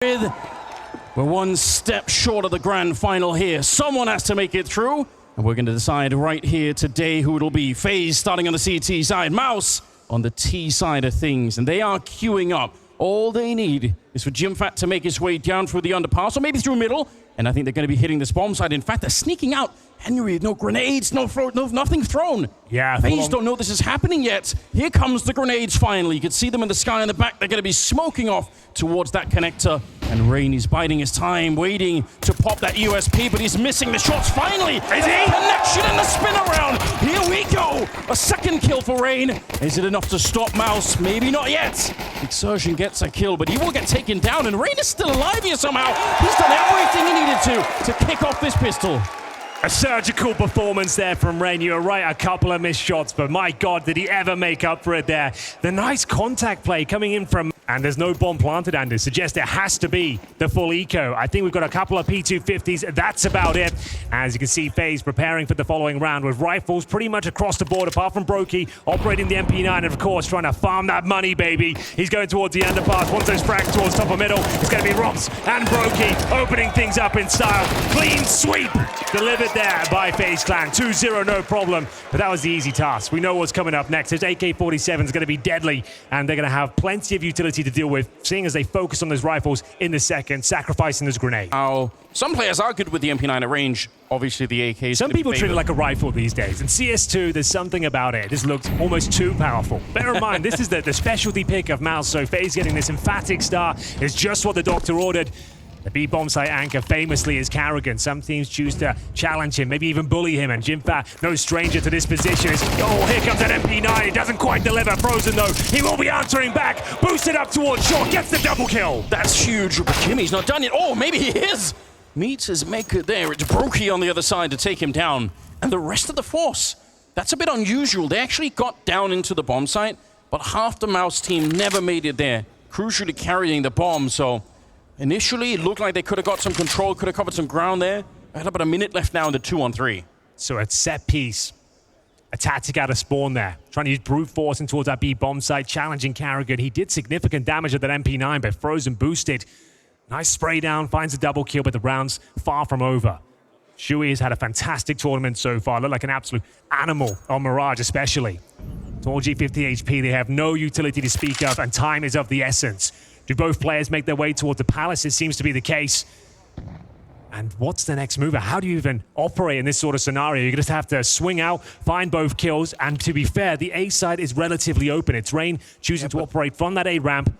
We're one step short of the grand final here. Someone has to make it through, and we're going to decide right here today who it'll be. Faze starting on the CT side, Mouz on the T side of things, and they are queuing up. All they need is for Jimfat to make his way down through the underpass, or maybe through middle, and I think they're going to be hitting this bomb side. In fact, they're sneaking out. Henry, no grenades, nothing thrown. Yeah, Faze don't know this is happening yet. Here comes the grenades finally. You can see them in the sky in the back. They're going to be smoking off towards that connector. And Rain is biding his time, waiting to pop that USP, but he's missing the shots finally. Is he? Connection and the spin around. Here we go. A second kill for Rain. Is it enough to stop Mouz? Maybe not yet. Exertion gets a kill, but he will get taken down, and Rain is still alive here somehow. He's done everything he needed to kick off this pistol. A surgical performance there from Rain. You were right, a couple of missed shots, but my God, did he ever make up for it there. The nice contact play coming in from... And there's no bomb planted, Andy. Suggests it has to be the full eco. I think we've got a couple of P250s. That's about it. As you can see, Faze preparing for the following round with rifles pretty much across the board, apart from Brokey, operating the MP9, and of course, trying to farm that money, baby. He's going towards the underpass. Once those frags towards top of middle, it's going to be Rops and Brokey opening things up in style. Clean sweep delivered there by Faze Clan. 2-0, no problem. But that was the easy task. We know what's coming up next. His AK-47 is going to be deadly, and they're going to have plenty of utility to deal with, seeing as they focus on those rifles in the second, sacrificing those grenades. Some players are good with the MP9 at range. Obviously, the AK is Some people treat it like a rifle these days. In CS2, there's something about it. This looks almost too powerful. Bear in mind, this is the specialty pick of Mouz, so Faze getting this emphatic star is just what the doctor ordered. The B-bomb site anchor famously is Carrigan. Some teams choose to challenge him, maybe even bully him, and Jimfat, no stranger to this position. Oh, here comes that MP9. He doesn't quite deliver. Frozen, though. He will be answering back. Boosted up towards short. Gets the double kill. That's huge. But Jimmy's not done yet. Oh, maybe he is. Meets his maker there. It's Brokey on the other side to take him down. And the rest of the force. That's a bit unusual. They actually got down into the bomb site, but half the Mouz team never made it there, crucially carrying the bomb, so... Initially, it looked like they could have got some control, could have covered some ground there. I had about a minute left now in the 2-on-3. So a set piece, a tactic out of spawn there. Trying to use brute force in towards that B-bomb site, challenging Carrigan. He did significant damage at that MP9, but frozen boosted. Nice spray down, finds a double kill, but the round's far from over. Shui has had a fantastic tournament so far. Looked like an absolute animal on Mirage especially. Tall G50 HP, they have no utility to speak of, and time is of the essence. Do both players make their way towards the palace? It seems to be the case. And what's the next move? How do you even operate in this sort of scenario? You just have to swing out, find both kills, and to be fair, the A side is relatively open. It's Rain choosing to operate from that A ramp.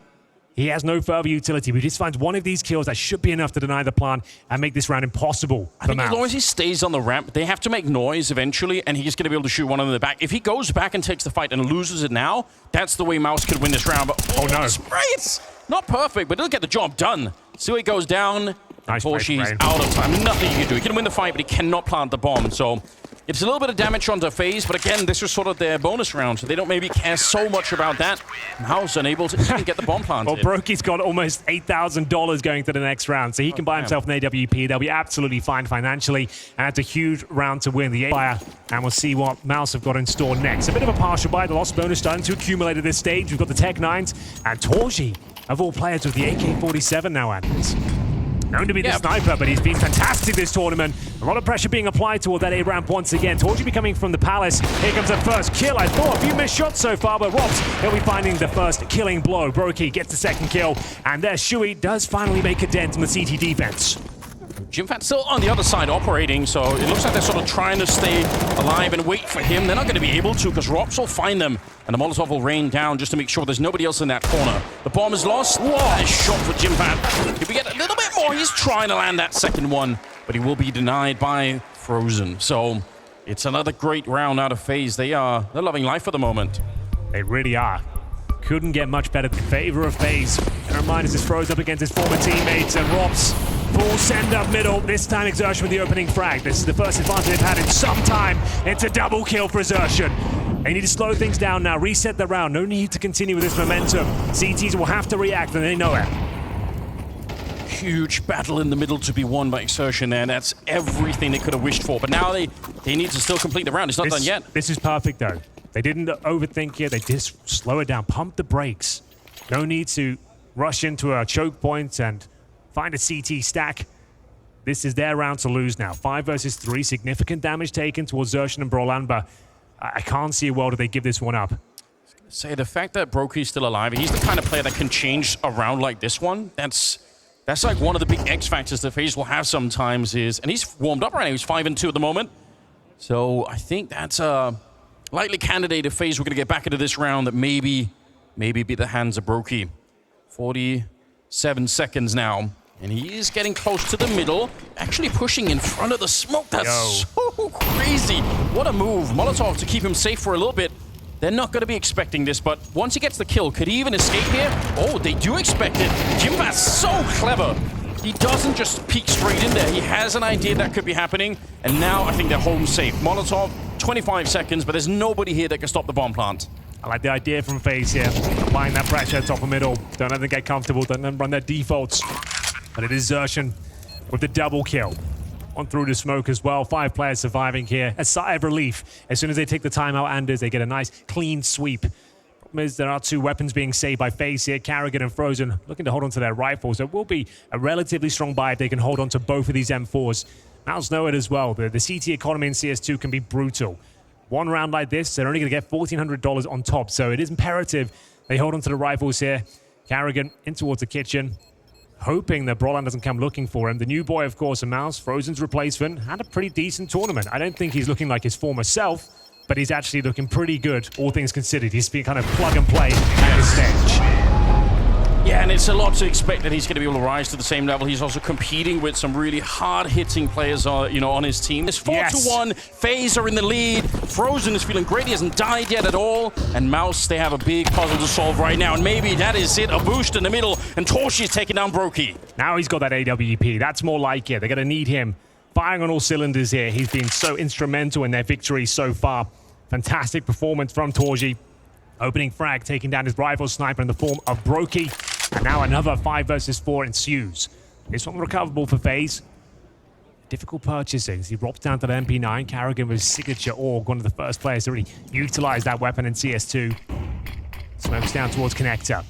He has no further utility. We just find one of these kills that should be enough to deny the plan and make this round impossible. I think as long as he stays on the ramp, they have to make noise eventually, and he's going to be able to shoot one in the back. If he goes back and takes the fight and loses it now, that's the way Mouz could win this round. But oh no. It's not perfect, but he'll get the job done. See, he goes down. Nice before she's out of time. Nothing he can do. He can win the fight, but he cannot plant the bomb. So it's a little bit of damage onto Faze, but again, this was sort of their bonus round, so they don't maybe care so much about that. Mouz unable to even get the bomb planted. Well, Brokey's got almost $8,000 going to the next round, so he can buy himself an AWP. They'll be absolutely fine financially, and it's a huge round to win the fire. And we'll see what Mouz have got in store next. A bit of a partial buy. The lost bonus starting to accumulate at this stage. We've got the Tech 9s, and Torji, of all players, with the AK-47 now, Anders. Known to be the sniper, but he's been fantastic this tournament. A lot of pressure being applied toward that A-ramp once again. Torji be coming from the palace. Here comes the first kill. I thought a few missed shots so far, but Rops, he'll be finding the first killing blow. Brokey gets the second kill, and there Shui does finally make a dent in the CT defense. Jimfat's still on the other side operating, so it looks like they're sort of trying to stay alive and wait for him. They're not going to be able to, because Rops will find them, and the Molotov will rain down just to make sure there's nobody else in that corner. The bomb is lost. Nice shot for Jimfat. If we get a little bit more, he's trying to land that second one, but he will be denied by Frozen. So it's another great round out of Faze. They're loving life for the moment. They really are. Couldn't get much better in favor of Faze. And reminders is froze up against his former teammates, and Rops full send up middle. This time Exertion with the opening frag. This is the first advantage they've had in some time. It's a double kill for Exertion. They need to slow things down now, reset the round. No need to continue with this momentum. CTs will have to react, and they know it. Huge battle in the middle to be won by Exertion there. That's everything they could have wished for. But now they need to still complete the round. It's not done yet. This is perfect, though. They didn't overthink it. They just slow it down, pump the brakes. No need to rush into a choke point and find a CT stack. This is their round to lose now. 5 versus 3, significant damage taken towards Xerxes and Brolan, but I can't see a world where they give this one up. Say the fact that Brokey's still alive, he's the kind of player that can change a round like this one. That's like one of the big X factors that FaZe will have sometimes and he's warmed up right now. He's 5-2 at the moment. So I think that's a likely candidate if FaZe were going to get back into this round that maybe be the hands of Brokey. 47 seconds now. And he is getting close to the middle, actually pushing in front of the smoke. That's so crazy. What a move. Molotov to keep him safe for a little bit. They're not going to be expecting this, but once he gets the kill, could he even escape here? Oh, they do expect it. Jimba's so clever. He doesn't just peek straight in there. He has an idea that could be happening, and now I think they're home safe. Molotov, 25 seconds, but there's nobody here that can stop the bomb plant. I like the idea from Faze here. Applying that pressure top of middle. Don't let them get comfortable. Don't let them run their defaults. But it is Xerxes with the double kill. On through the smoke as well. 5 players surviving here. A sigh of relief. As soon as they take the timeout, Anders, they get a nice clean sweep. Problem is, there are 2 weapons being saved by Faze here. Carrigan and Frozen looking to hold on to their rifles. So it will be a relatively strong buy if they can hold on to both of these M4s. Mouz know it as well. The CT economy in CS2 can be brutal. One round like this, they're only going to get $1,400 on top. So it is imperative they hold on to the rifles here. Carrigan in towards the kitchen, hoping that Brolan doesn't come looking for him. The new boy, of course, and Mouz, Frozen's replacement, had a pretty decent tournament. I don't think he's looking like his former self, but he's actually looking pretty good, all things considered. He's been kind of plug and play at his stage. Yeah, and it's a lot to expect that he's going to be able to rise to the same level. He's also competing with some really hard-hitting players, on his team. It's 4-1. FaZe are in the lead. Frozen is feeling great. He hasn't died yet at all. And Mouz, they have a big puzzle to solve right now. And maybe that is it. A boost in the middle. And Torshi is taking down Brokey. Now he's got that AWP. That's more like it. They're going to need him firing on all cylinders here. He's been so instrumental in their victory so far. Fantastic performance from Torshi. Opening frag, taking down his rival sniper in the form of Brokey. And now another 5 versus 4 ensues. This one recoverable for FaZe. Difficult purchasing. He drops down to the MP9. Carrigan with his signature AUG, one of the first players to really utilize that weapon in CS2. Smokes down towards Connector.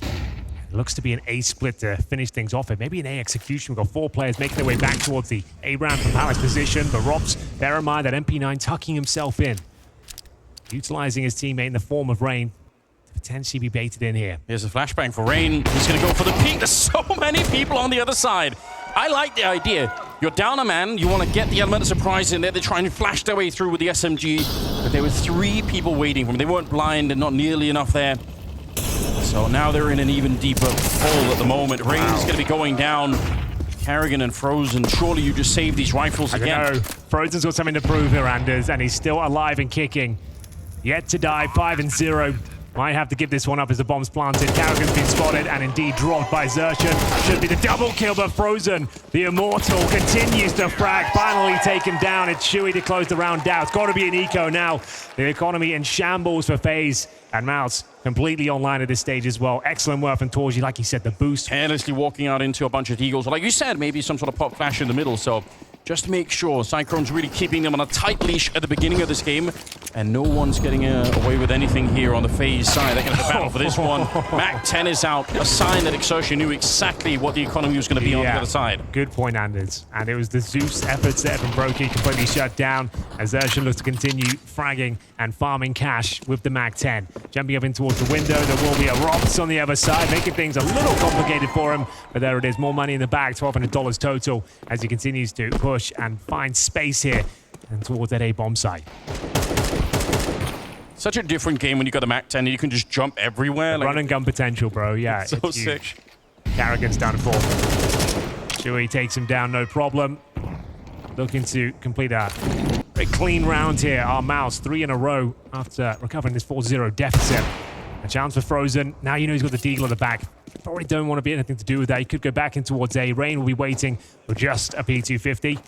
It looks to be an A split to finish things off. It may be an A execution. We've got 4 players making their way back towards the A round from Palace position. But Robs, bear in mind that MP9 tucking himself in. Utilizing his teammate in the form of Rain. Potentially be baited in here. Here's a flashbang for Rain. He's going to go for the peek. There's so many people on the other side. I like the idea. You're down a man. You want to get the element of surprise in there. They're trying to flash their way through with the SMG. But there were 3 people waiting for them. They weren't blind and not nearly enough there. So now they're in an even deeper hole at the moment. Rain is going to be going down. Carrigan and Frozen. Surely you just save these rifles again. I don't know. Frozen's got something to prove here, Anders, and he's still alive and kicking. Yet to die, 5-0. Might have to give this one up as the bomb's planted. Carrigan's been spotted and indeed dropped by Xerxes. Should be the double kill, but Frozen, the immortal, continues to frag. Finally taken down. It's Shuey to close the round out. It's got to be an eco now. The economy in shambles for FaZe. And Mouz completely online at this stage as well. Excellent work from Torji. Like he said, the boost. Carelessly walking out into a bunch of Eagles. Like you said, maybe some sort of pop flash in the middle. So just to make sure Cyclone's really keeping them on a tight leash at the beginning of this game. And no one's getting away with anything here on the FaZe side. They're going to battle for this one. Mac 10 is out. A sign that Exercia knew exactly what the economy was going to be on the other side. Good point, Anders. And it was the Zeus efforts there from Brokey completely shut down. As Xerxes looks to continue fragging and farming cash with the Mac 10. Jumping up in towards the window. There will be a Robs on the other side, making things a little complicated for him. But there it is. More money in the bag. $1,200 total as he continues to push and find space here and towards that A-bomb site. Such a different game when you got the Mac 10 and you can just jump everywhere. Run and gun potential, bro. Yeah, so it's sick. Huge. Carrigan's down to 4. Chewy takes him down, no problem. Looking to complete a very clean round here. Our Mouz 3 in a row after recovering this 4-0 deficit. A chance for Frozen. Now you know he's got the Deagle at the back. Probably don't want to be anything to do with that. He could go back in towards A. Rain will be waiting for just a P250.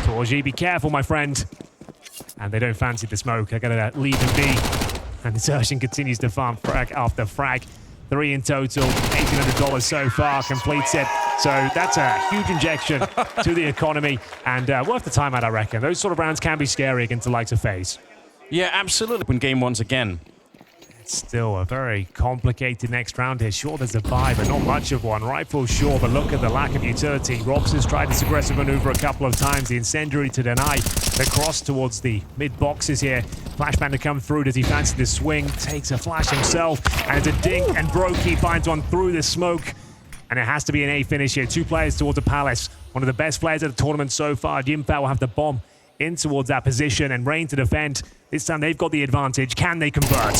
Torji, be careful, my friend. And they don't fancy the smoke. They're going to leave him be. And Xerxes continues to farm frag after frag. 3 in total, $1,800 so far, completes it. So that's a huge injection to the economy and worth the timeout, I reckon. Those sort of rounds can be scary against the likes of FaZe. Yeah, absolutely. When game one's again. It's still a very complicated next round here. Sure, there's a buy, but not much of one. Rifle, sure, but look at the lack of utility. Robson's tried this aggressive maneuver a couple of times. The incendiary to deny the cross towards the mid boxes here. Flashbang to come through. Does he fancy the swing? Takes a flash himself, and it's a dink, and Brokey finds one through the smoke. And it has to be an A finish here. 2 players towards the Palace. One of the best players at the tournament so far. Yimfat will have the bomb in towards that position, and Rain to defend. This time they've got the advantage. Can they convert?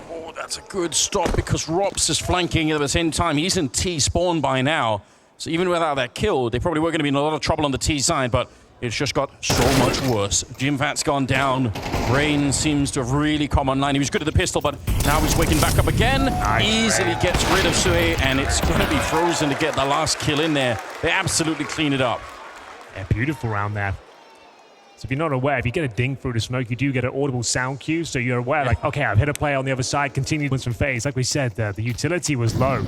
Oh, that's a good stop because Rops is flanking at the same time. He's in T spawn by now. So even without that kill, they probably were going to be in a lot of trouble on the T side, but it's just got so much worse. Jimfat's gone down. Rain seems to have really come online. He was good at the pistol, but now he's waking back up again. Nice, Easily Rain. gets rid of Sue, and it's going to be Frozen to get the last kill in there. They absolutely clean it up. Yeah, beautiful round there. So if you're not aware, if you get a ding through the smoke, you do get an audible sound cue. So you're aware, like, okay, I've hit a player on the other side, continue with some Faze. Like we said, the utility was low.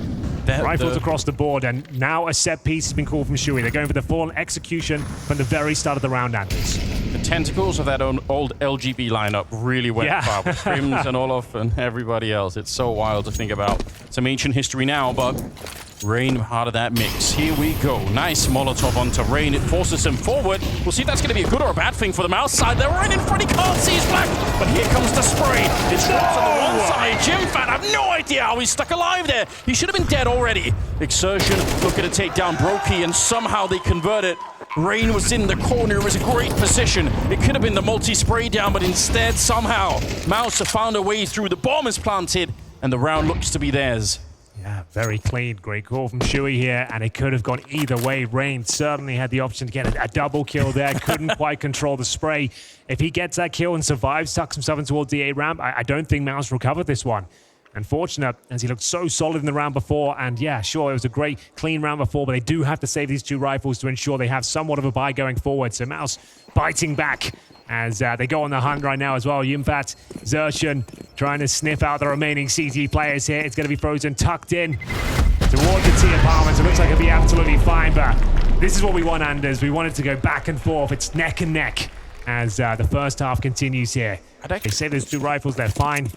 Rifles across the board, and now a set piece has been called from Shui. They're going for the full execution from the very start of the round, Anders. The tentacles of that old LGB lineup really went far with Crims and Olaf and everybody else. It's so wild to think about. Some ancient history now, but Rain part of that mix. Here we go. Nice Molotov onto Rain. It forces him forward. We'll see if that's going to be a good or a bad thing for the Mouse side. They're right in front. He can't see his flash, but here comes the spray. It's dropped on the one side. Jimfat, I have no idea how he's stuck alive there. He should have been dead already. Exertion looking to take down Brokey, and somehow they convert it. Rain was in the corner. It was a great position. It could have been the multi-spray down, but instead, somehow, Mouse have found a way through. The bomb is planted, and the round looks to be theirs. Yeah, very clean. Great call from Shui here, and it could have gone either way. Rain certainly had the option to get a double kill there. Couldn't quite control the spray. If he gets that kill and survives, tucks himself in towards the A ramp, I don't think Mouse recovered this one. Unfortunate, as he looked so solid in the round before. And yeah, sure, it was a great, clean round before, but they do have to save these 2 rifles to ensure they have somewhat of a buy going forward. So Mouse biting back as they go on the hunt right now as well. Yimfat, Xerxian trying to sniff out the remaining CT players here. It's going to be Frozen tucked in towards the T apartments. It looks like it'll be absolutely fine, but this is what we want, Anders. We want it to go back and forth. It's neck and neck as the first half continues here. They say there's 2 rifles, they're fine.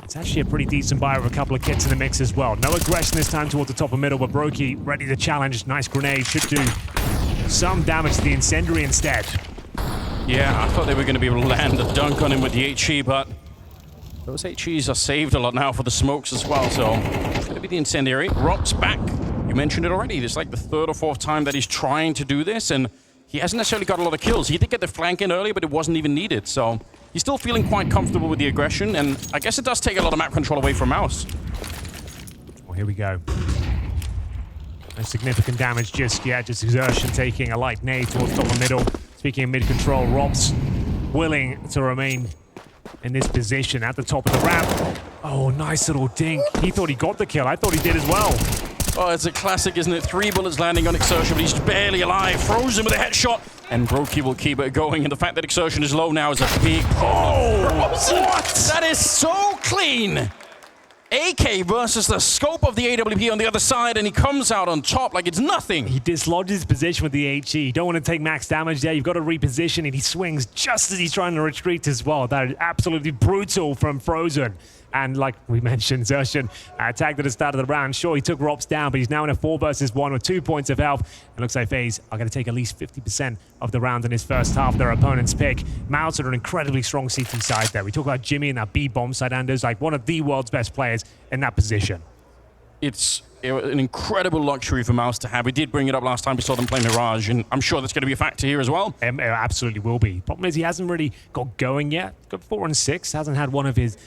It's actually a pretty decent buy with a couple of kits in the mix as well. No aggression this time towards the top of middle, but Brokey ready to challenge. Nice grenade, should do some damage to the incendiary instead. Yeah, I thought they were going to be able to land a dunk on him with the HE, but those HEs are saved a lot now for the smokes as well, so it's going to be the incendiary. Rock's back. You mentioned it already. This is like the 3rd or 4th time that he's trying to do this, and he hasn't necessarily got a lot of kills. He did get the flank in earlier, but it wasn't even needed, so he's still feeling quite comfortable with the aggression, and I guess it does take a lot of map control away from Mouse. Well, here we go. No significant damage just yet. Just Exertion taking a light nade towards top of middle. Speaking of mid-control, Rob's willing to remain in this position at the top of the ramp. Oh, nice little dink. He thought he got the kill. I thought he did as well. Oh, it's a classic, isn't it? 3 bullets landing on Exertion, but he's barely alive. Frozen with a headshot, and Brokey will keep it going. And the fact that Exertion is low now is a big problem. What? That is so clean. AK versus the scope of the AWP on the other side, and he comes out on top like it's nothing. He dislodges his position with the HE. You don't want to take max damage there. You've got to reposition, and he swings just as he's trying to retreat as well. That is absolutely brutal from Frozen. And like we mentioned, Xerxian tagged at the start of the round. Sure, he took Rops down, but he's now in a 4 versus 1 with 2 points of health. It looks like Faze are going to take at least 50% of the round in his first half, their opponent's pick. Mouz are an incredibly strong CT side there. We talk about Jimmy and that B bomb side, Anders, like one of the world's best players in that position. It's an incredible luxury for Mouse to have. We did bring it up last time we saw them play Mirage, and I'm sure that's going to be a factor here as well. It absolutely will be. Problem is he hasn't really got going yet. Got 4 and 6. Hasn't had one of his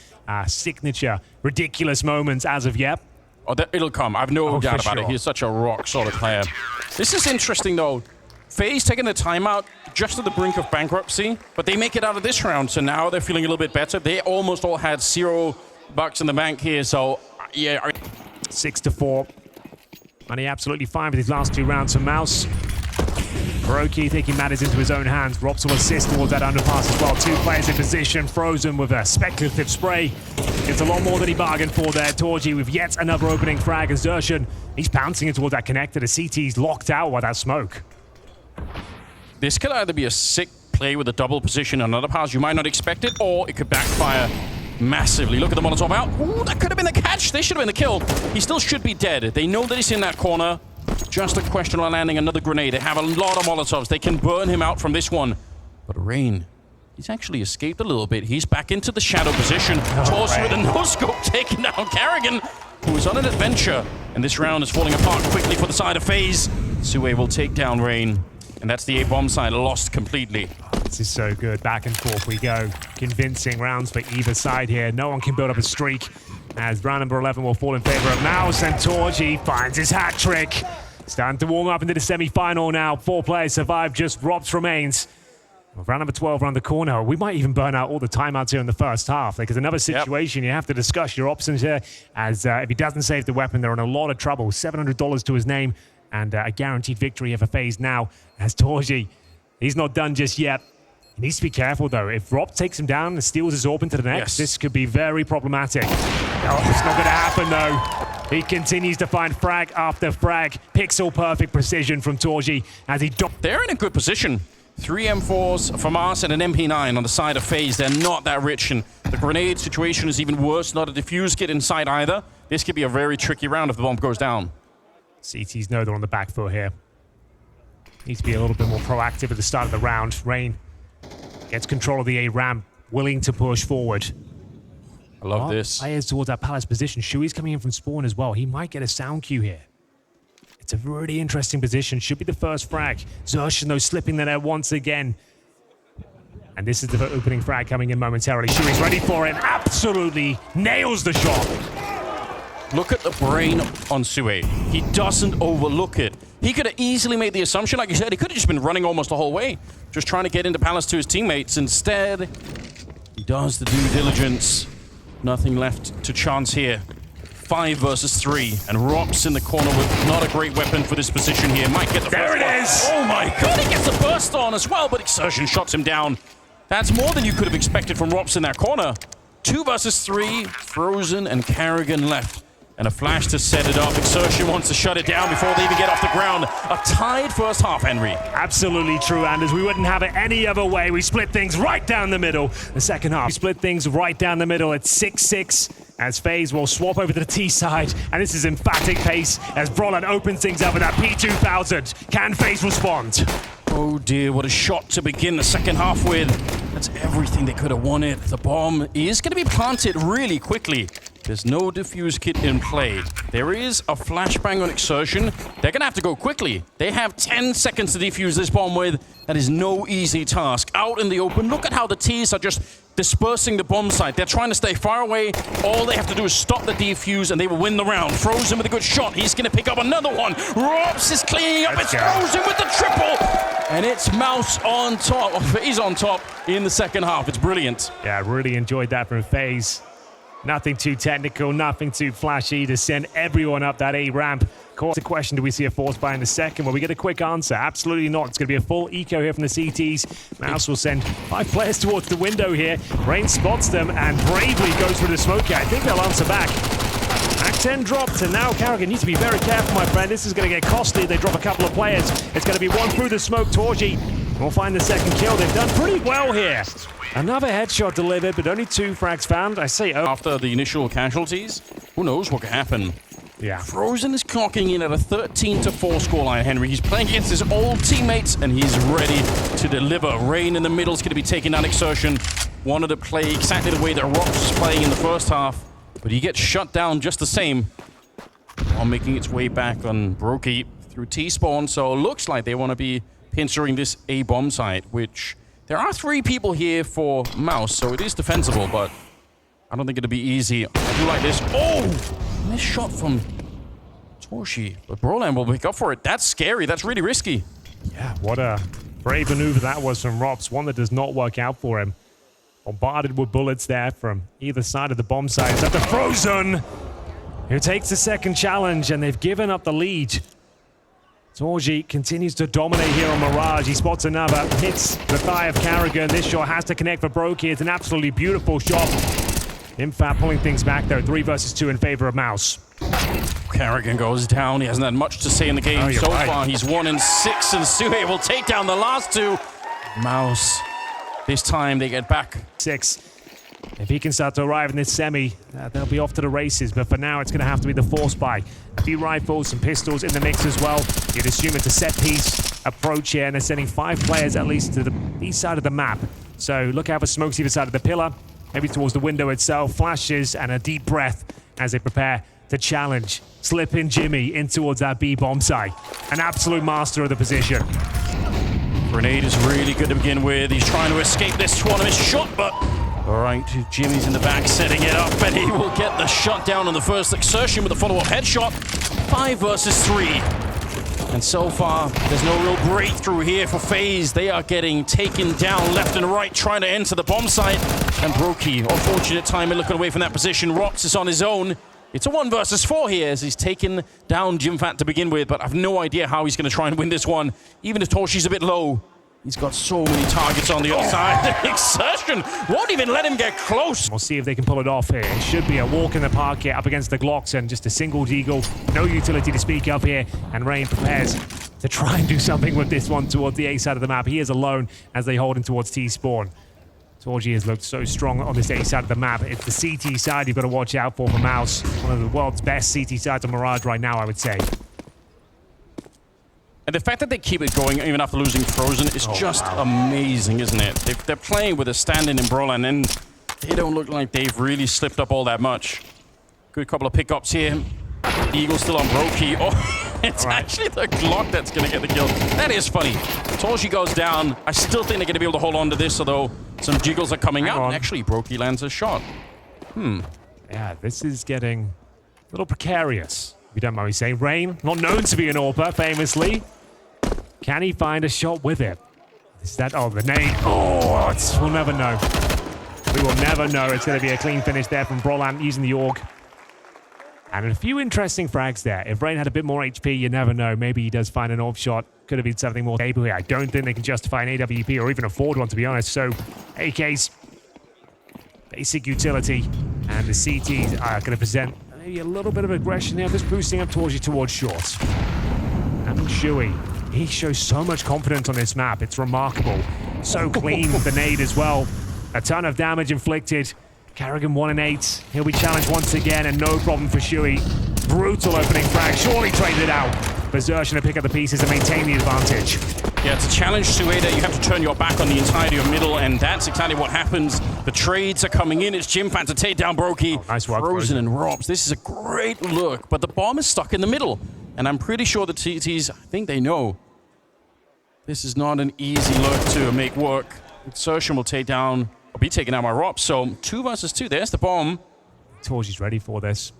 signature ridiculous moments as of yet. Oh, it'll come. I've no doubt about it. He's such a rock-solid player. This is interesting, though. Faze taking the timeout just at the brink of bankruptcy, but they make it out of this round, so now they're feeling a little bit better. They almost all had $0 in the bank here, so yeah. 6-4. And he absolutely fine with his last 2 rounds for Mouse. Brokey taking matters into his own hands. Rops will assist towards that underpass as well. 2 players in position. Frozen with a speculative spray. It's a lot more than he bargained for there. Torji with yet another opening frag. Xerxian, he's pouncing towards that connector. The CT's locked out by that smoke. This could either be a sick play with a double position on another pass. You might not expect it, or it could backfire. massively. Look at the Molotov out. Ooh, that could have been the catch. They should have been the kill. He still should be dead. They know that he's in that corner. Just a question of landing another grenade. They have a lot of Molotovs. They can burn him out from this one. But Rain, he's actually escaped a little bit. He's back into the shadow position. Torso with a no-scope taking down Karrigan, who is on an adventure. And this round is falling apart quickly for the side of Faze. Sue will take down Rain. And that's the A-bomb side lost completely. This is so good. Back and forth we go. Convincing rounds for either side here. No one can build up a streak, as round number 11 will fall in favor of Mouz, and Torji finds his hat trick. Starting to warm up into the semi-final now. 4 players survive, just Robs remains. Round number 12 around the corner. We might even burn out all the timeouts here in the first half, because another situation you have to discuss your options here, as if he doesn't save the weapon, they're in a lot of trouble. $700 to his name, and a guaranteed victory here for Faze now, as Torji, he's not done just yet. He needs to be careful, though. If Rob takes him down and steals his orb into the next, this could be very problematic. Oh, it's not going to happen, though. He continues to find frag after frag. Pixel-perfect precision from Torji as he... They're in a good position. 3 M4s from us and an MP9 on the side of Faze. They're not that rich, and the grenade situation is even worse. Not a defuse kit inside either. This could be a very tricky round if the bomb goes down. CTs know they're on the back foot here. Needs to be a little bit more proactive at the start of the round. Rain gets control of the A ramp, willing to push forward. I love this. Players towards that palace position. Shui's coming in from spawn as well. He might get a sound cue here. It's a really interesting position. Should be the first frag. Zershin, though, slipping there once again. And this is the opening frag coming in momentarily. Shui's ready for it. Absolutely nails the shot. Look at the brain on Sue. He doesn't overlook it. He could have easily made the assumption, like you said, he could have just been running almost the whole way, just trying to get into Palace to his teammates. Instead, he does the due diligence. Nothing left to chance here. 5 versus 3, and Rops in the corner with not a great weapon for this position here. Might get the there first it one. is! Oh my god, he gets the burst on as well, but Exertion shots him down. That's more than you could have expected from Rops in that corner. 2 versus 3, Frozen and Karrigan left. And a flash to set it up. Exertion wants to shut it down before they even get off the ground. A tied first half, Henry. Absolutely true, Anders. We wouldn't have it any other way. We split things right down the middle. The second half, we split things right down the middle at 6-6, as Faze will swap over to the T side. And this is emphatic pace as Brolin opens things up with that P2000. Can Faze respond? Oh dear, what a shot to begin the second half with. That's everything they could have wanted. The bomb is going to be planted really quickly. There's no defuse kit in play. There is a flashbang on Exertion. They're going to have to go quickly. They have 10 seconds to defuse this bomb with. That is no easy task. Out in the open, look at how the T's are just dispersing the bomb site. They're trying to stay far away. All they have to do is stop the defuse and they will win the round. Frozen with a good shot. He's going to pick up another one. Robs is cleaning up. It's Frozen with the triple. And it's Mouz on top. He's on top in the second half. It's brilliant. Yeah, I really enjoyed that from Faze. Nothing too technical, nothing too flashy to send everyone up that A ramp. Of course, the question, do we see a force buy in the second? Well, we get a quick answer. Absolutely not. It's going to be a full eco here from the CTs. Mouz will send 5 players towards the window here. Rain spots them and bravely goes for the smoke. I think they'll answer back. Act 10 dropped, and now Karrigan needs to be very careful, my friend. This is going to get costly. They drop a couple of players. It's going to be one through the smoke. Torji will find the second kill. They've done pretty well here. Another headshot delivered, but only 2 frags found. I say, after the initial casualties, who knows what could happen. Yeah. Frozen is clocking in at a 13-4 scoreline, Henry. He's playing against his old teammates, and he's ready to deliver. Rain in the middle is going to be taking down Exertion. Wanted to play exactly the way that Rox was playing in the first half, but he gets shut down just the same while making its way back on Brokey through T-spawn. So it looks like they want to be pincering this A-bomb site, which... There are 3 people here for Mouz, so it is defensible, but I don't think it'll be easy. I do like this. Oh! Nice shot from Torshi. But Brolan will pick up for it. That's scary. That's really risky. Yeah, what a brave maneuver that was from Rops. One that does not work out for him. Bombarded with bullets there from either side of the bomb site. It's up to Frozen, who takes the second challenge, and they've given up the lead. Torji continues to dominate here on Mirage. He spots another, hits the thigh of Karrigan. This shot has to connect for Brokey. It's an absolutely beautiful shot. Infat pulling things back though. 3 versus 2 in favor of Mouz. Karrigan goes down. He hasn't had much to say in the game so far. He's 1 in 6, and Sue will take down the last 2. Mouz, this time they get back. 6. If he can start to arrive in this semi, they'll be off to the races. But for now, it's going to have to be the force buy. A few rifles, some pistols in the mix as well. You'd assume it's a set-piece approach here, and they're sending 5 players at least to the east side of the map. So look out for smokes either side of the pillar, maybe towards the window itself. Flashes and a deep breath as they prepare to challenge. Slip in Jimmy in towards that B bomb site. An absolute master of the position. Grenade is really good to begin with. He's trying to escape this tournament shot, but all right, Jimmy's in the back setting it up, and he will get the shutdown on the first exertion with a follow-up headshot. 5 versus 3. And so far, there's no real breakthrough here for Faze. They are getting taken down left and right, trying to enter the bomb site. And Brokey, unfortunate timing, looking away from that position. Rops is on his own. It's a 1 versus 4 here as he's taken down Jimfat to begin with, but I have no idea how he's going to try and win this one. Even if Torshi's a bit low, he's got so many targets on the other side. Exertion won't even let him get close. We'll see if they can pull it off here. It should be a walk in the park here up against the Glocks and just a single deagle. No utility to speak of here. And Rain prepares to try and do something with this one towards the A side of the map. He is alone as they hold him towards T-spawn. Torji has looked so strong on this A side of the map. It's the CT side you've got to watch out for Mouz. One of the world's best CT sides on Mirage right now, I would say. And the fact that they keep it going even after losing Frozen is just amazing, isn't it? They're playing with a stand-in Brolan, and they don't look like they've really slipped up all that much. Good couple of pickups here. Eagle still on Brokey. Oh, it's actually the Glock that's going to get the kill. That is funny. Torji goes down. I still think they're going to be able to hold on to this, although some jiggles are coming out. And actually, Brokey lands a shot. Yeah, this is getting a little precarious. If you don't mind me saying. Rain, not known to be an AWPer, famously. Can he find a shot with it? Is that... Oh, the nade. Oh, we'll never know. We will never know. It's going to be a clean finish there from Brolan using the AUG. And a few interesting frags there. If Rain had a bit more HP, you never know. Maybe he does find an AWP shot. Could have been something more stable here. I don't think they can justify an AWP or even afford one, to be honest. So, AK's basic utility. And the CTs are going to present maybe a little bit of aggression here. Just boosting up towards shorts. And Shui, he shows so much confidence on this map. It's remarkable. So clean with the nade as well. A ton of damage inflicted. Carrigan 1 and 8. He'll be challenged once again, and no problem for Shui. Brutal opening frag. Surely traded it out. Bersertion to pick up the pieces and maintain the advantage. Yeah, it's a challenge, Sueda. You have to turn your back on the entirety of middle, and that's exactly what happens. The trades are coming in. It's Jimfat to take down Brokey. Oh, nice work, Frozen and Robs. This is a great look, but the bomb is stuck in the middle. And I'm pretty sure the TTs, I think they know. This is not an easy look to make work. Insertion will take down, or be taken out by Robs. So 2 versus 2. There's the bomb. Torji's ready for this.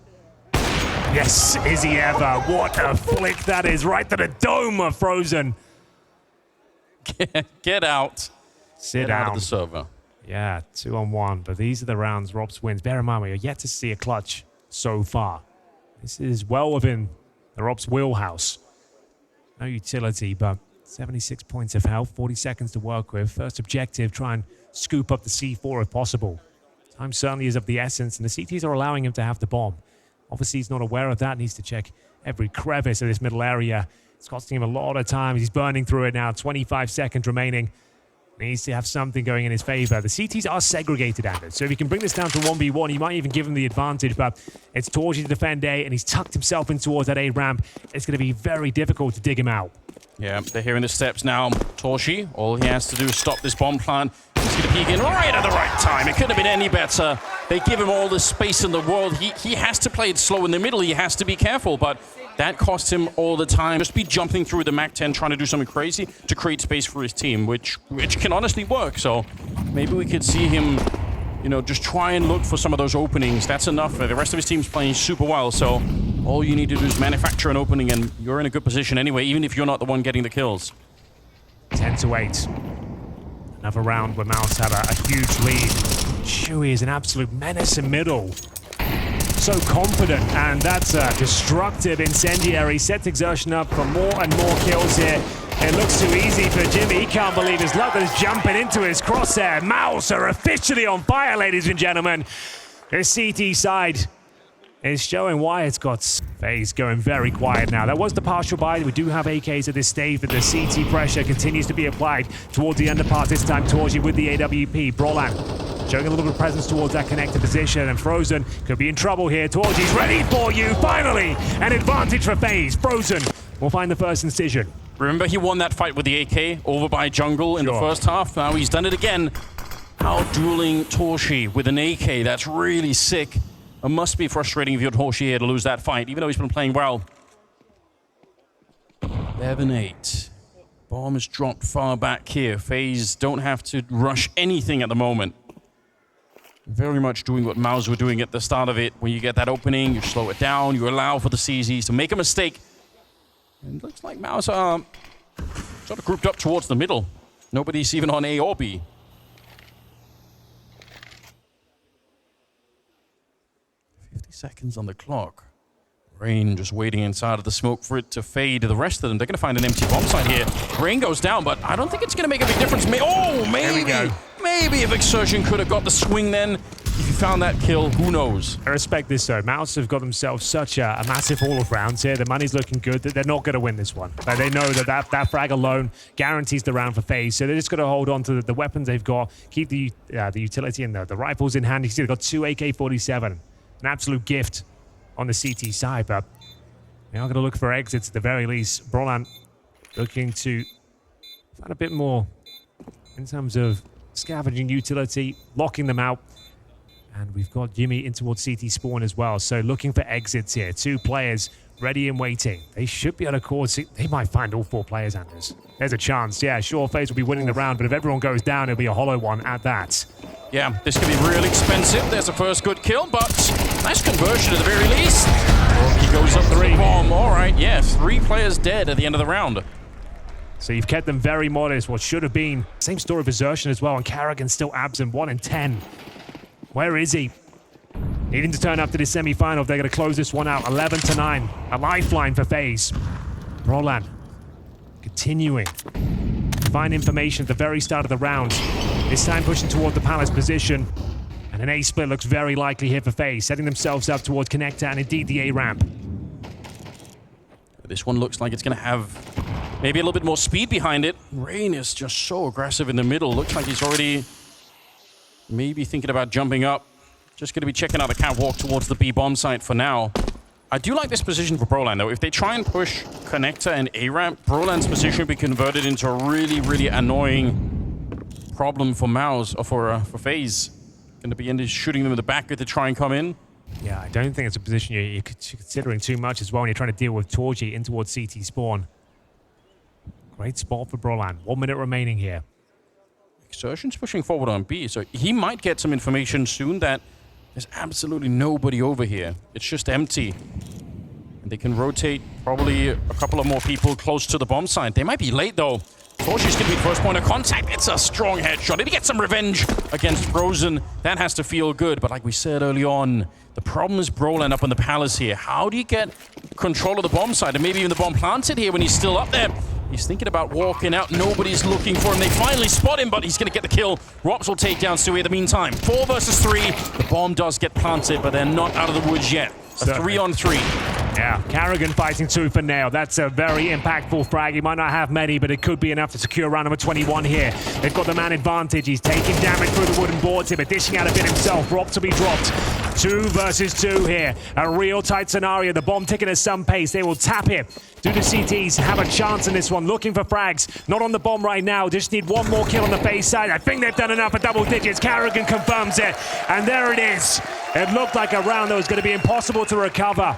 Yes, is he ever? What a flick that is. Right to the dome of Frozen. Get out. Sit down. out Of the server. Yeah, 2-on-1. But these are the rounds Robs wins. Bear in mind, we are yet to see a clutch so far. This is well within the Robs wheelhouse. No utility, but 76 points of health, 40 seconds to work with. First objective, try and scoop up the C4 if possible. Time certainly is of the essence, and the CTs are allowing him to have the bomb. Obviously, he's not aware of that. Needs to check every crevice of this middle area. It's costing him a lot of time. He's burning through it now. 25 seconds remaining. Needs to have something going in his favor. The CTs are segregated, Anders. So if he can bring this down to 1v1, he might even give him the advantage. But it's Torji to defend A, and he's tucked himself in towards that A ramp. It's going to be very difficult to dig him out. Yeah, they're hearing the steps now. Torshi, all he has to do is stop this bomb plant. He's going to peek in right at the right time. It couldn't have been any better. They give him all the space in the world. He has to play it slow in the middle. He has to be careful, but that cost him all the time. Just be jumping through the MAC-10, trying to do something crazy to create space for his team, which can honestly work. So maybe we could see him, you know, just try and look for some of those openings. That's enough. The rest of his team's playing super well, so all you need to do is manufacture an opening, and you're in a good position anyway, even if you're not the one getting the kills. 10-8. Another round where Mouz have a huge lead. Shui is an absolute menace in middle. So confident, and that's a destructive incendiary. Sets exertion up for more and more kills here. It looks too easy for Jimmy. He can't believe his luck that is jumping into his crosshair. Mouz are officially on fire, ladies and gentlemen. This CT side is showing why it's got Faze going very quiet now. That was the partial buy. We do have AKs at this stage, but the CT pressure continues to be applied towards the underpart. This time, Torji with the AWP. Brolan showing a little bit of presence towards that connected position, and Frozen could be in trouble here. Torgy's ready for you, finally! An advantage for FaZe. Frozen will find the first incision. Remember, he won that fight with the AK over by Jungle in the first half. Now he's done it again. Out-dueling Torgy with an AK. That's really sick. It must be frustrating if you're Torgy here to lose that fight, even though he's been playing well. 11-8. Bomb is dropped far back here. FaZe don't have to rush anything at the moment. Very much doing what Mouz were doing at the start of it. When you get that opening, you slow it down, you allow for the CZs to make a mistake. And it looks like Mouz are sort of grouped up towards the middle. Nobody's even on A or B. 50 seconds on the clock. Rain just waiting inside of the smoke for it to fade. The rest of them, they're going to find an empty bomb site here. Rain goes down, but I don't think it's going to make a big difference. Maybe if Exertion could have got the swing then. If you found that kill, who knows? I respect this though. Mouz have got themselves such a massive haul of rounds here. The money's looking good that they're not going to win this one. Like, they know that frag alone guarantees the round for FaZe. So they're just going to hold on to the weapons they've got, keep the utility and the rifles in hand. You see they've got 2 AK-47. An absolute gift on the CT side, but they are going to look for exits at the very least. Brolan looking to find a bit more in terms of scavenging utility, locking them out. And we've got Jimmy in towards CT spawn as well. So looking for exits here. 2 players ready and waiting. They should be able to cause... They might find all 4 players, Anders. There's a chance. Yeah, sure, FaZe will be winning the round, but if everyone goes down, it'll be a hollow one at that. Yeah, this could be really expensive. There's a first good kill, but nice conversion at the very least. He goes up 3 bomb. All right, yeah, 3 players dead at the end of the round. So you've kept them very modest. What should have been same story of Exertion as well, and Karrigan still absent. 1 in 10. Where is he? Needing to turn up to the semi-final. They're going to close this one out. 11-9. A lifeline for FaZe. Brolan continuing to find information at the very start of the round. This time pushing toward the Palace position. And an A-split looks very likely here for FaZe, setting themselves up towards Connector and indeed the A-ramp. This one looks like it's going to have maybe a little bit more speed behind it. Rain is just so aggressive in the middle. Looks like he's already maybe thinking about jumping up. Just going to be checking out the catwalk towards the B bomb site for now. I do like this position for Brolan, though. If they try and push Connector and A-ramp, Brolan's position will be converted into a really, really annoying problem for Mouz, or for FaZe. Going to be into shooting them in the back if they try and come in. Yeah, I don't think it's a position you're considering too much as well when you're trying to deal with Torgy in towards CT spawn. Great spot for Brolan. 1 minute remaining here. Exertion's pushing forward on B, so he might get some information soon that there's absolutely nobody over here. It's just empty. And they can rotate probably a couple of more people close to the bomb site. They might be late, though. Torgy's going to be the first point of contact. It's a strong headshot. Did he get some revenge against Frozen? That has to feel good. But like we said early on, the problem is Brolan up on the Palace here. How do you get control of the bomb site? And maybe even the bomb planted here when he's still up there. He's thinking about walking out. Nobody's looking for him. They finally spot him, but he's going to get the kill. Rops will take down Sui in the meantime. 4 versus 3. The bomb does get planted, but they're not out of the woods yet. A 3-on-3. Yeah, Karrigan fighting tooth and nail. That's a very impactful frag. He might not have many, but it could be enough to secure round number 21 here. They've got the man advantage. He's taking damage through the wooden boards here, but dishing out a bit himself. Rob to be dropped. 2 versus 2 here. A real tight scenario. The bomb ticking at some pace. They will tap it. Do the CTs have a chance in this one? Looking for frags. Not on the bomb right now. Just need 1 more kill on the FaZe side. I think they've done enough for double digits. Karrigan confirms it. And there it is. It looked like a round that was going to be impossible to recover.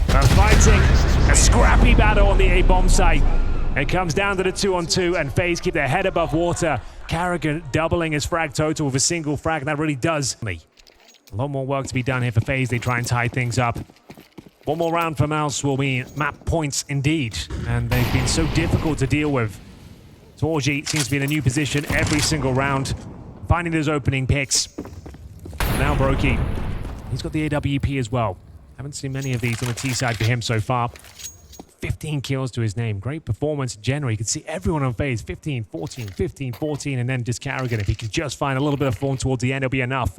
They're fighting a scrappy battle on the A-bomb site. It comes down to the 2-on-2, and FaZe keep their head above water. Karrigan doubling his frag total with a single frag, and that really does. A lot more work to be done here for FaZe. They try and tie things up. 1 more round for Mouz will be map points indeed, and they've been so difficult to deal with. Torgy seems to be in a new position every single round, finding those opening picks. Now Brokey, he's got the AWP as well. Haven't seen many of these on the T side for him so far. 15 kills to his name. Great performance generally. You can see everyone on FaZe. 15, 14, 15, 14, and then just Karrigan. If he can just find a little bit of form towards the end, it'll be enough.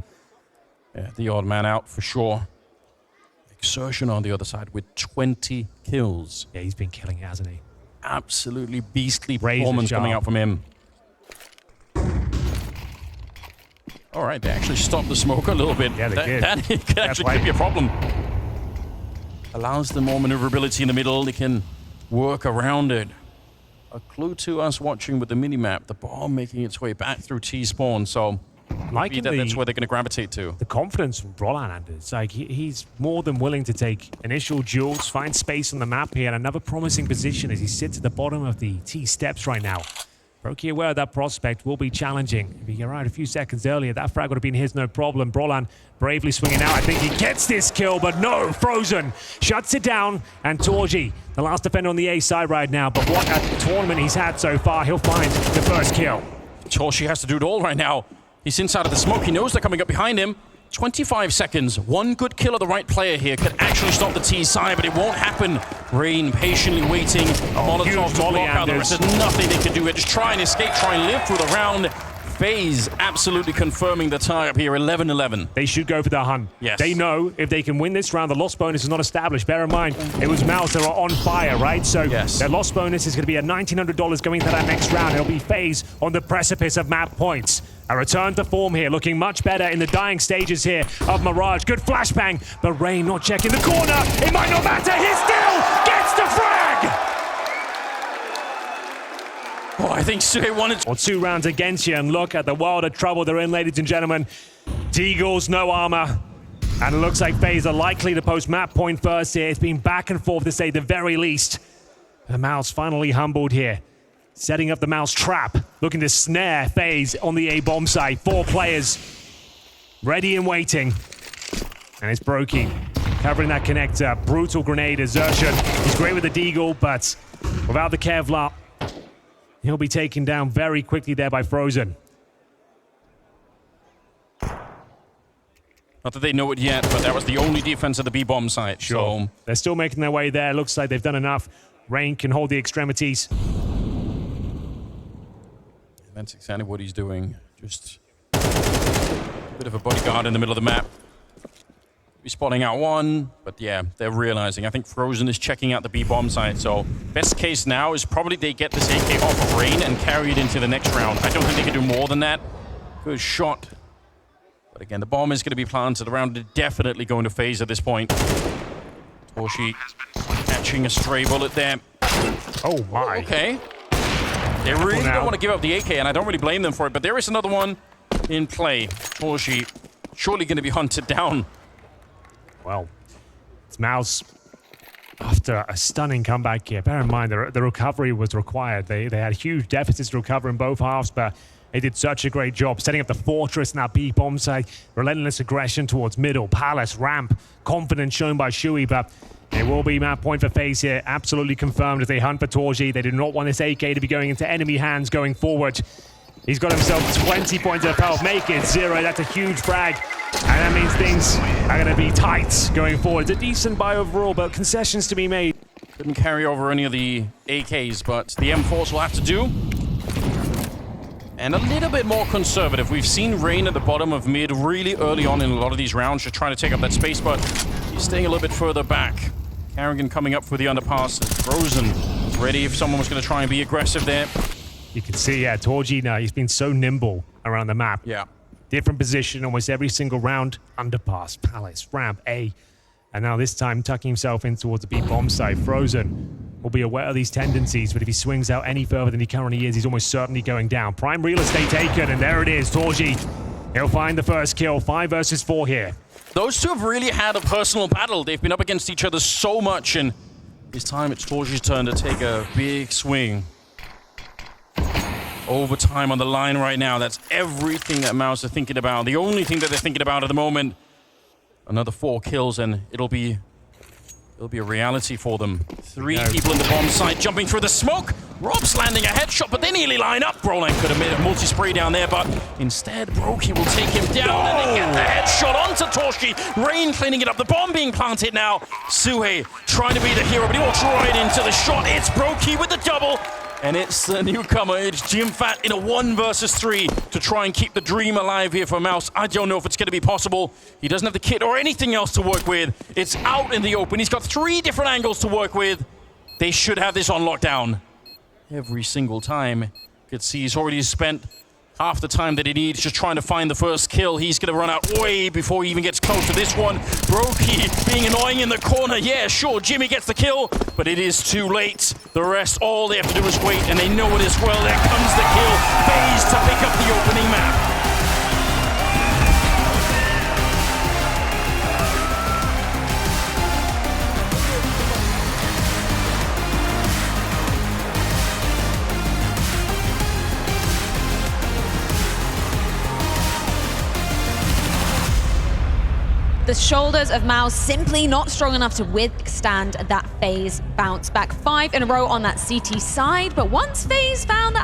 Yeah, the odd man out for sure. Exertion on the other side with 20 kills. Yeah, he's been killing it, hasn't he? Absolutely beastly performance coming out from him. All right, they actually stopped the smoke a little bit. Yeah, they did. That could actually be a problem. Allows them more maneuverability in the middle. They can work around it. A clue to us watching with the minimap, the bomb making its way back through T-spawn, so maybe that's where they're going to gravitate to. The confidence from Roland, it's like he's more than willing to take initial duels, find space on the map here, and another promising position as he sits at the bottom of the T steps right now. Brokey aware that prospect will be challenging. If he arrived a few seconds earlier, that frag would have been his, no problem. Brolan bravely swinging out. I think he gets this kill, but no, Frozen shuts it down. And Torji, the last defender on the A side right now, but what a tournament he's had so far. He'll find the first kill. Torji has to do it all right now. He's inside of the smoke. He knows they're coming up behind him. 25 seconds. One good kill of the right player here could actually stop the T side, but it won't happen. Rain patiently waiting. Molotov to block out. There's nothing they can do here. Just try and escape, try and live through the round. Faze absolutely confirming the tie up here, 11-11. They should go for the hunt. Yes. They know if they can win this round, the loss bonus is not established. Bear in mind, it was Mouz that were on fire, right? So their loss bonus is going to be at $1,900 going into that next round. It'll be Faze on the precipice of map points. A return to form here, looking much better in the dying stages here of Mirage. Good flashbang, but Rain not checking the corner. It might not matter. He still gets the frag! Oh, I think Suhe wanted Or 2 rounds against you, and look at the world of trouble they're in, ladies and gentlemen. Deagles, no armor. And it looks like Faze are likely to post map point first here. It's been back and forth to say the very least. The Mouse finally humbled here. Setting up the Mouse trap, looking to snare Faze on the A bomb site. 4 players ready and waiting. And it's Brokey covering that connector. Brutal grenade assertion. He's great with the Deagle, but without the Kevlar, he'll be taken down very quickly there by Frozen. Not that they know it yet, but that was the only defense of the B-bomb site. Sure. So they're still making their way there. Looks like they've done enough. Rain can hold the extremities. That's exactly what he's doing. Just a bit of a bodyguard in the middle of the map. He's spotting out one, but yeah, they're realizing. I think Frozen is checking out the B-bomb site, so best case now is probably they get this AK off of Rain and carry it into the next round. I don't think they can do more than that. Good shot. But again, the bomb is going to be planted. The round is definitely going to Faze at this point. Torshi catching a stray bullet there. Oh my. Okay. They really don't want to give up the AK, and I don't really blame them for it, but there is another one in play. Torshi surely going to be hunted down. Well, it's Mouse after a stunning comeback here. Bear in mind, the recovery was required. They had huge deficits to recover in both halves, but they did such a great job setting up the fortress in that B-bomb site. Relentless aggression towards middle, palace, ramp. Confidence shown by Shui, but it will be map point for Faze here. Absolutely confirmed as they hunt for Torji. They do not want this AK to be going into enemy hands going forward. He's got himself 20 points of health. Make it 0. That's a huge frag. And that means things are going to be tight going forward. It's a decent buy overall, but concessions to be made. Couldn't carry over any of the AKs, but the M4s will have to do. And a little bit more conservative. We've seen Rain at the bottom of mid really early on in a lot of these rounds, just trying to take up that space, but he's staying a little bit further back. Carrigan coming up for the underpass. Frozen ready if someone was going to try and be aggressive there. You can see, yeah, Torji now, he's been so nimble around the map. Yeah. Different position almost every single round. Underpass, palace, ramp, A. And now this time tucking himself in towards the B-bomb site. Frozen will be aware of these tendencies, but if he swings out any further than he currently is, he's almost certainly going down. Prime real estate taken, and there it is. Torji, he'll find the first kill. 5 versus 4 here. Those two have really had a personal battle. They've been up against each other so much, and this time it's Torji's turn to take a big swing. Overtime on the line right now. That's everything that Mouz are thinking about. The only thing that they're thinking about at the moment. Another 4 kills, and it'll be a reality for them. 3 people in the bomb site jumping through the smoke. Rob's landing a headshot, but they nearly line up. Brolan could have made a multi-spray down there, but instead Brokey will take him down, and they get the headshot onto Torshi. Rain cleaning it up. The bomb being planted now. Suhe trying to be the hero, but he walks right into the shot. It's Brokey with the double. And it's the newcomer, it's Jim Fat in a 1 versus 3 to try and keep the dream alive here for Mouz. I don't know if it's going to be possible. He doesn't have the kit or anything else to work with. It's out in the open. He's got 3 different angles to work with. They should have this on lockdown. Every single time. You could see he's already spent half the time that he needs, just trying to find the first kill. He's going to run out way before he even gets close to this one. Brokey being annoying in the corner. Yeah, sure, Jimmy gets the kill, but it is too late. The rest, all they have to do is wait, and they know it as well. There comes the kill. Faze to pick up the opening map. The shoulders of Mouz simply not strong enough to withstand that Faze bounce back. 5 in a row on that CT side, but once Faze found that